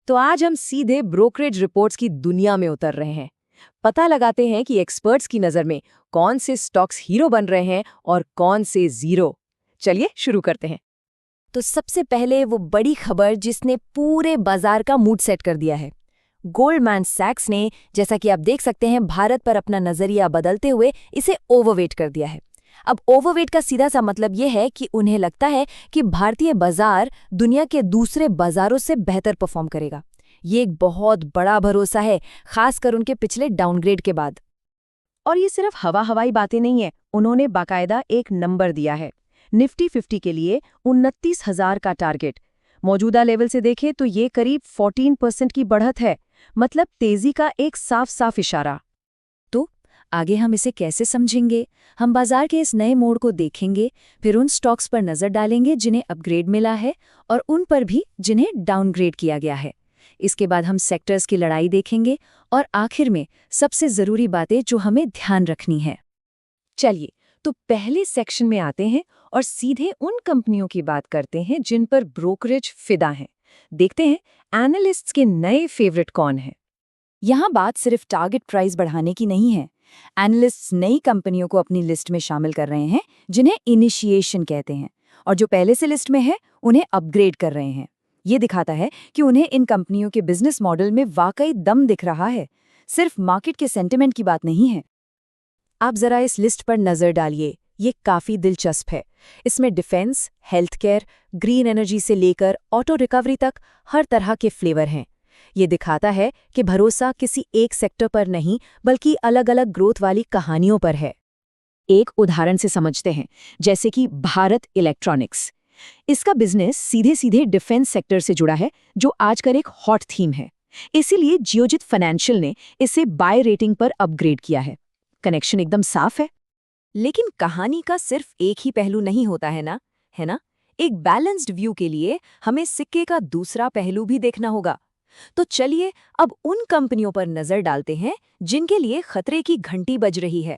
तो आज हम सीधे ब्रोकरेज रिपोर्ट्स की दुनिया में उतर रहे हैं। पता लगाते हैं कि एक्सपर्ट्स की नज़र में कौन से स्टॉक्स हीरो बन रहे हैं और कौन से जीरो। चलिए शुरू करते हैं। तो सबसे पहले वो बड़ी खबर जिसने पूरे बाजार का मूड सेट कर दिया है। गोल्डमैन सैक्स ने, जैसा कि आप देख सकते हैं, भारत पर अपना नजरिया बदलते हुए इसे ओवरवेट कर दिया है। अब ओवरवेट का सीधा सा मतलब ये है कि उन्हें लगता है कि भारतीय बाजार दुनिया के दूसरे बाजारों से बेहतर परफॉर्म करेगा। ये एक बहुत बड़ा भरोसा है, खासकर उनके पिछले डाउनग्रेड के बाद। और ये सिर्फ हवाई बातें नहीं है, उन्होंने बाकायदा एक नंबर दिया है। निफ्टी 50 के लिए 29,000 का टारगेट। मौजूदा लेवल से देखें तो ये करीब 14% की बढ़त है, मतलब तेजी का एक साफ साफ इशारा। आगे हम इसे कैसे समझेंगे? हम बाजार के इस नए मोड़ को देखेंगे, फिर उन स्टॉक्स पर नजर डालेंगे जिन्हें अपग्रेड मिला है और उन पर भी जिन्हें डाउनग्रेड किया गया है। इसके बाद हम सेक्टर्स की लड़ाई देखेंगे और आखिर में सबसे जरूरी बातें जो हमें ध्यान रखनी है। चलिए तो पहले सेक्शन में आते हैं और सीधे उन कंपनियों की बात करते हैं जिन पर ब्रोकरेज फिदा हैं। देखते हैं एनालिस्ट्स के नए फेवरेट कौन हैं। यहाँ बात सिर्फ टारगेट प्राइस बढ़ाने की नहीं है। एनालिस्ट्स नई कंपनियों को अपनी लिस्ट में शामिल कर रहे हैं जिन्हें इनिशिएशन कहते हैं, और जो पहले से लिस्ट में है उन्हें अपग्रेड कर रहे हैं। ये दिखाता है कि उन्हें इन कंपनियों के बिजनेस मॉडल में वाकई दम दिख रहा है, सिर्फ मार्केट के सेंटिमेंट की बात नहीं है। आप जरा इस लिस्ट पर नजर डालिए, ये काफी दिलचस्प है। इसमें defence, health care, green energy से लेकर ऑटो रिकवरी तक हर तरह के फ्लेवर हैं। ये दिखाता है कि भरोसा किसी एक सेक्टर पर नहीं बल्कि अलग अलग ग्रोथ वाली कहानियों पर है। एक उदाहरण से समझते हैं, जैसे कि भारत इलेक्ट्रॉनिक्स। इसका बिजनेस सीधे सीधे डिफेंस सेक्टर से जुड़ा है, जो आजकल एक हॉट थीम है। इसीलिए जियोजित फाइनेंशियल ने इसे बाय रेटिंग पर अपग्रेड किया है। कनेक्शन एकदम साफ है। लेकिन कहानी का सिर्फ एक ही पहलू नहीं होता है ना? एक बैलेंस्ड व्यू के लिए हमें सिक्के का दूसरा पहलू भी देखना होगा। तो चलिए अब उन कंपनियों पर नजर डालते हैं जिनके लिए खतरे की घंटी बज रही है।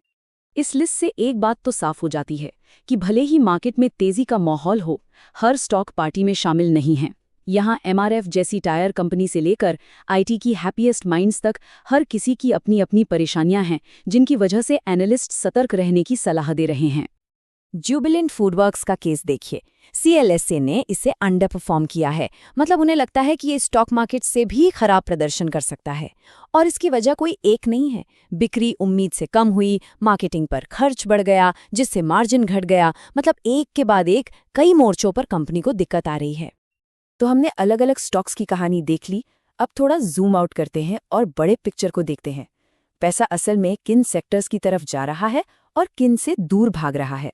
इस लिस्ट से एक बात तो साफ हो जाती है कि भले ही मार्केट में तेजी का माहौल हो, हर स्टॉक पार्टी में शामिल नहीं है। यहाँ एमआरएफ जैसी टायर कंपनी से लेकर आईटी की हैप्पीएस्ट माइंड्स तक हर किसी की अपनी अपनी परेशानियां हैं, जिनकी वजह से एनालिस्ट सतर्क रहने की सलाह दे रहे हैं। जुबिलेंट फूडवर्क्स का केस देखिए। सीएलएसए ने इसे अंडर परफॉर्म किया है, मतलब उन्हें लगता है कि ये स्टॉक मार्केट से भी खराब प्रदर्शन कर सकता है। और इसकी वजह कोई एक नहीं है। बिक्री उम्मीद से कम हुई, मार्केटिंग पर खर्च बढ़ गया, जिससे मार्जिन घट गया। मतलब एक के बाद एक कई मोर्चों पर कंपनी को दिक्कत आ रही है। तो हमने अलग अलग स्टॉक्स की कहानी देख ली। अब थोड़ा जूम आउट करते हैं और बड़े पिक्चर को देखते हैं। पैसा असल में किन सेक्टर्स की तरफ जा रहा है और किन से दूर भाग रहा है।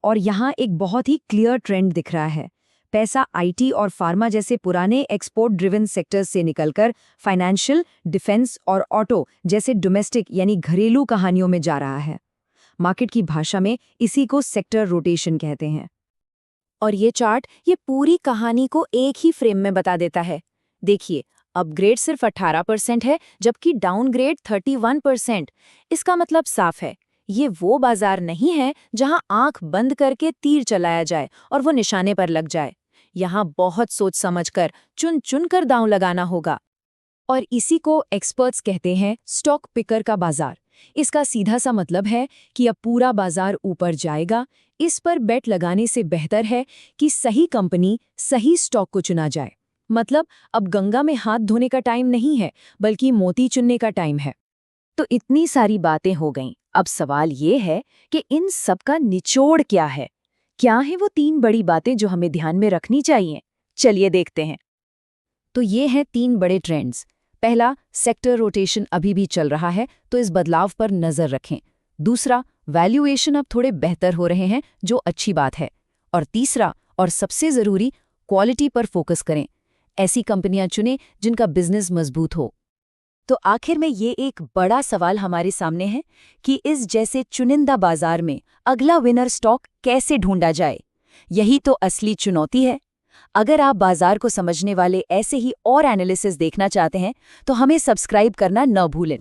और यहाँ एक बहुत ही क्लियर ट्रेंड दिख रहा है। पैसा आईटी और फार्मा जैसे पुराने एक्सपोर्ट ड्रिवन सेक्टर्स से निकलकर फाइनेंशियल, डिफेंस और ऑटो जैसे डोमेस्टिक यानी घरेलू कहानियों में जा रहा है। मार्केट की भाषा में इसी को सेक्टर रोटेशन कहते हैं। और ये चार्ट ये पूरी कहानी को एक ही फ्रेम में बता देता है। देखिए, अपग्रेड सिर्फ 18% है, जबकि डाउनग्रेड 31%। इसका मतलब साफ है, ये वो बाजार नहीं है जहां आंख बंद करके तीर चलाया जाए और वो निशाने पर लग जाए। यहां बहुत सोच समझकर चुन चुन कर दांव लगाना होगा। और इसी को एक्सपर्ट्स कहते हैं स्टॉक पिकर का बाजार। इसका सीधा सा मतलब है कि अब पूरा बाजार ऊपर जाएगा। इस पर बेट लगाने से बेहतर है कि सही कंपनी, सही स्टॉक को चुना जाए। मतलब अब गंगा में हाथ धोने का टाइम नहीं है, बल्कि मोती चुनने का टाइम है। तो इतनी सारी बातें हो गईं। अब सवाल ये है कि इन सब का निचोड़ क्या है? क्या है वो 3 बड़ी बातें जो हमें ध्यान में रखनी चाहिए? चलिए देखते हैं। तो ये हैं 3 बड़े ट्रेंड्स। पहला, सेक्टर रोटेशन अभी भी चल रहा है, तो इस बदलाव पर नजर रखें। दूसरा, वैल्यूएशन अब थोड़े बेहतर हो रहे हैं, जो अच्छी बात है। और तीसरा और सबसे जरूरी, क्वालिटी पर फोकस करें। ऐसी कंपनियां चुनें जिनका बिजनेस मजबूत हो। तो आखिर में ये एक बड़ा सवाल हमारे सामने है कि इस जैसे चुनिंदा बाजार में अगला विनर स्टॉक कैसे ढूंढा जाए। यही तो असली चुनौती है। अगर आप बाजार को समझने वाले ऐसे ही और एनालिसिस देखना चाहते हैं तो हमें सब्सक्राइब करना न भूलें।